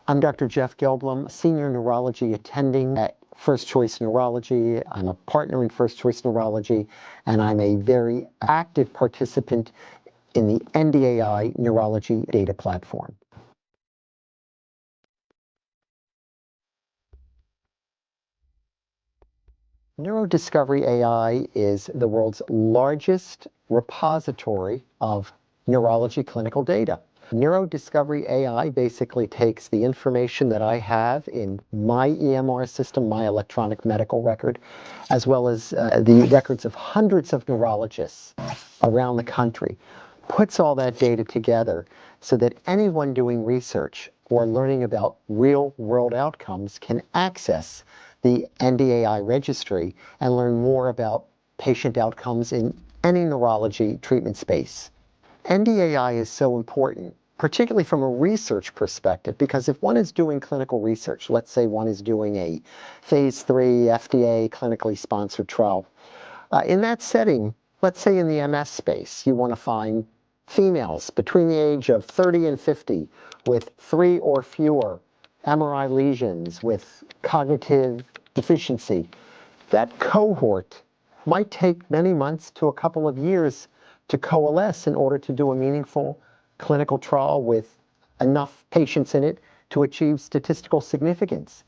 I'm Dr. Jeff Gelblum, Senior Neurology attending at First Choice Neurology. I'm a partner in First Choice Neurology, and I'm a very active participant in the NDAI Neurology Data Platform. NeuroDiscovery AI is the world's largest repository of neurology clinical data. NeuroDiscovery AI basically takes the information that I have in my EMR system, my electronic medical record, as well as the records of hundreds of neurologists around the country, puts all that data together so that anyone doing research or learning about real-world outcomes can access the NDAI registry and learn more about patient outcomes in any neurology treatment space. NDAI is so important, particularly from a research perspective, because if one is doing clinical research, let's say one is doing a phase 3 FDA clinically sponsored trial, in that setting, let's say in the MS space, you want to find females between the age of 30 and 50 with 3 or fewer MRI lesions with cognitive deficiency. That cohort might take many months to a couple of years to coalesce in order to do a meaningful clinical trial with enough patients in it to achieve statistical significance.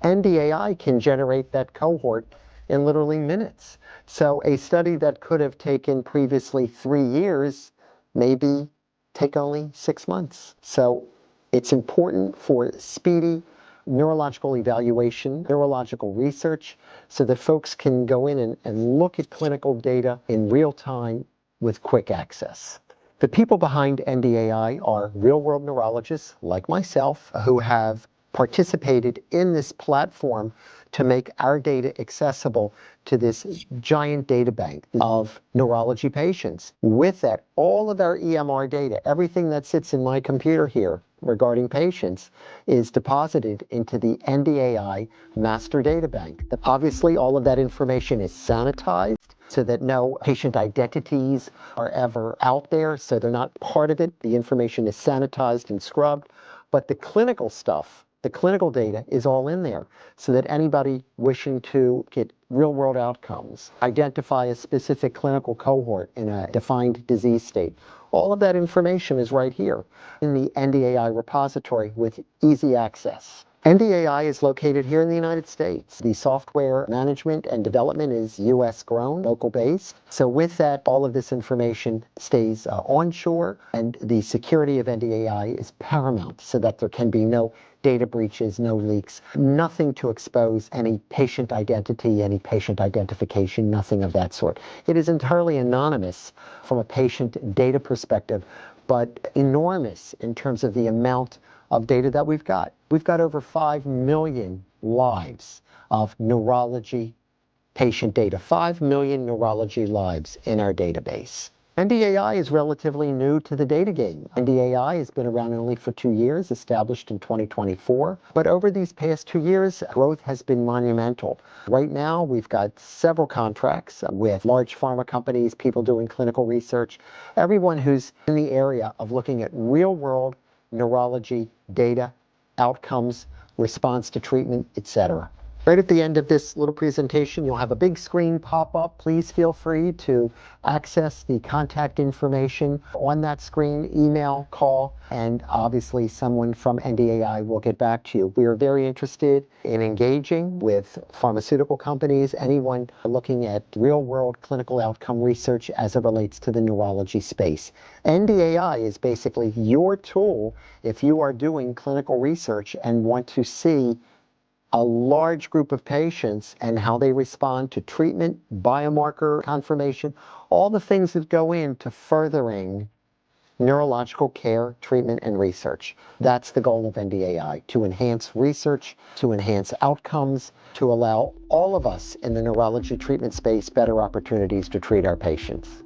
NDAI can generate that cohort in literally minutes. So a study that could have taken previously 3 years maybe take only 6 months. So it's important for speedy neurological evaluation, neurological research, so that folks can go in and look at clinical data in real time with quick access. The people behind NDAI are real-world neurologists like myself who have participated in this platform to make our data accessible to this giant data bank of neurology patients. With that, all of our EMR data, everything that sits in my computer here regarding patients, is deposited into the NDAI master data bank. Obviously, all of that information is sanitized so that no patient identities are ever out there, so they're not part of it. The information is sanitized and scrubbed, but the clinical stuff, the clinical data is all in there so that anybody wishing to get real-world outcomes, identify a specific clinical cohort in a defined disease state, all of that information is right here in the NDAI repository with easy access. NDAI is located here in the United States. The software management and development is US grown, local based. So with that, all of this information stays onshore, and the security of NDAI is paramount so that there can be no data breaches, no leaks, nothing to expose any patient identity, any patient identification, nothing of that sort. It is entirely anonymous from a patient data perspective, but enormous in terms of the amount of data that we've got. We've got over 5 million lives of neurology patient data, 5 million neurology lives in our database. NDAI is relatively new to the data game. NDAI has been around only for 2 years, established in 2024. But over these past 2 years, growth has been monumental. Right now, we've got several contracts with large pharma companies, people doing clinical research, everyone who's in the area of looking at real-world neurology data, outcomes, response to treatment, etc. Right at the end of this little presentation, you'll have a big screen pop up. Please feel free to access the contact information on that screen, email, call, and obviously someone from NDAI will get back to you. We are very interested in engaging with pharmaceutical companies, anyone looking at real-world clinical outcome research as it relates to the neurology space. NDAI is basically your tool if you are doing clinical research and want to see a large group of patients and how they respond to treatment, biomarker confirmation, all the things that go into furthering neurological care, treatment, and research. That's the goal of NDAI, to enhance research, to enhance outcomes, to allow all of us in the neurology treatment space better opportunities to treat our patients.